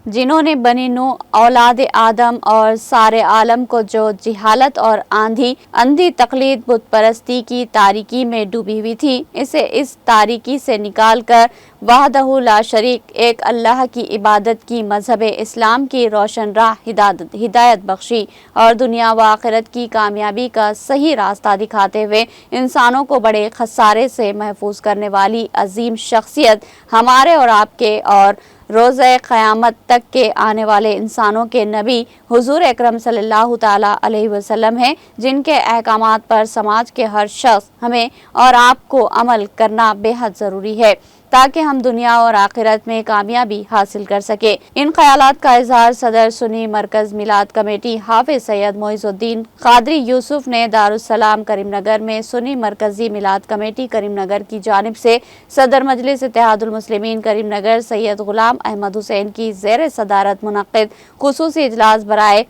جنہوں نے بنی نوح اولاد آدم اور سارے عالم کو جو جہالت اور اندھی تقلید بت پرستی کی تاریکی میں ڈوبی ہوئی تھی، اسے اس تاریکی سے نکال کر وحدہ لا شریک ایک اللہ کی عبادت کی مذہب اسلام کی روشن راہ ہدایت بخشی اور دنیا و آخرت کی کامیابی کا صحیح راستہ دکھاتے ہوئے انسانوں کو بڑے خسارے سے محفوظ کرنے والی عظیم شخصیت ہمارے اور آپ کے اور روزہ قیامت تک کے آنے والے انسانوں کے نبی حضور اکرم صلی اللہ تعالی علیہ وسلم ہیں، جن کے احکامات پر سماج کے ہر شخص ہمیں اور آپ کو عمل کرنا بے حد ضروری ہے تاکہ ہم دنیا اور آخرت میں کامیابی حاصل کر سکیں۔ ان خیالات کا اظہار صدر سنی مرکز میلاد کمیٹی حافظ سید معیز الدین قادری یوسف نے دارالسلام کریم نگر میں سنی مرکزی میلاد کمیٹی کریم نگر کی جانب سے صدر مجلس اتحاد المسلمین کریم نگر سید غلام احمد حسین کی زیر صدارت منعقد خصوصی اجلاس برائے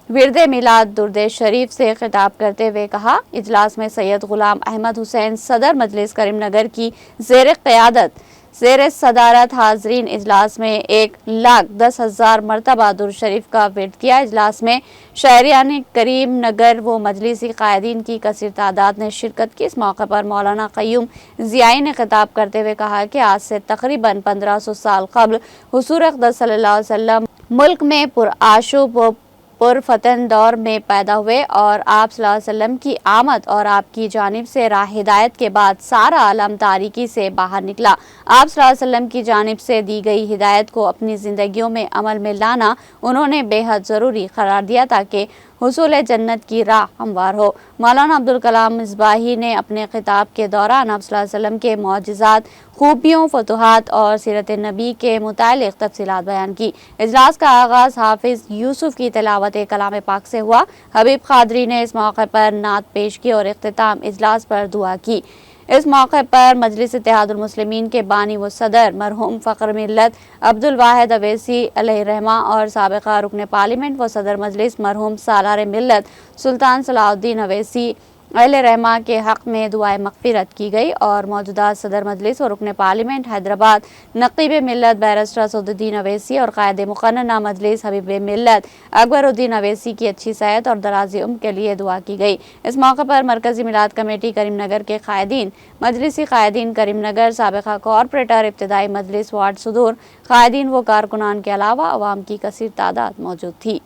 ورد میلاد درود شریف سے خطاب کرتے ہوئے کہا، اجلاس میں سید غلام احمد حسین صدر مجلس کریم نگر کی زیر صدارت حاضرین اجلاس میں 1,10,000 مرتبہ درود شریف کا ورد کیا۔ اجلاس میں شہریان کریم نگر و مجلسی قائدین کی کثیر تعداد نے شرکت کی۔ اس موقع پر مولانا قیوم ضیائی نے خطاب کرتے ہوئے کہا کہ آج سے تقریباً 1500 سال قبل حضور اقدس صلی اللہ علیہ وسلم ملک میں پرآشوب و پرفتن دور میں پیدا ہوئے اور آپ صلی اللہ علیہ وسلم کی آمد اور آپ کی جانب سے راہ ہدایت کے بعد سارا عالم تاریکی سے باہر نکلا۔ آپ صلی اللہ علیہ وسلم کی جانب سے دی گئی ہدایت کو اپنی زندگیوں میں عمل میں لانا انہوں نے بے حد ضروری قرار دیا تاکہ حصول جنت کی راہ ہموار ہو۔ مولانا عبدالکلام مصباحی نے اپنے خطاب کے دوران آپ صلی اللہ علیہ وسلم کے معجزات، خوبیوں، فتوحات اور سیرت نبی کے متعلق تفصیلات بیان کی۔ اجلاس کا آغاز حافظ یوسف کی تلاوت کلام پاک سے ہوا۔ حبیب قادری نے اس موقع پر نعت پیش کی اور اختتام اجلاس پر دعا کی۔ اس موقع پر مجلس اتحاد المسلمین کے بانی و صدر مرحوم فخر ملت عبدالواحد اویسی علیہ رحمہ اور سابقہ رکن پارلیمنٹ و صدر مجلس مرحوم سالار ملت سلطان صلاح الدین اویسی علیہ رحمہ کے حق میں دعائے مغفرت کی گئی اور موجودہ صدر مجلس و رکن پارلیمنٹ حیدرآباد نقیب ملت بیرسٹر اسد الدین اویسی اور قائد مقننہ مجلس حبیب ملت اکبر الدین اویسی کی اچھی صحت اور دراز عمر کے لیے دعا کی گئی۔ اس موقع پر مرکزی میلاد کمیٹی کریم نگر کے قائدین، مجلسی قائدین کریم نگر، سابقہ کارپوریٹر، ابتدائی مجلس وارڈ صدور، قائدین و کارکنان کے علاوہ عوام کی کثیر تعداد موجود تھی۔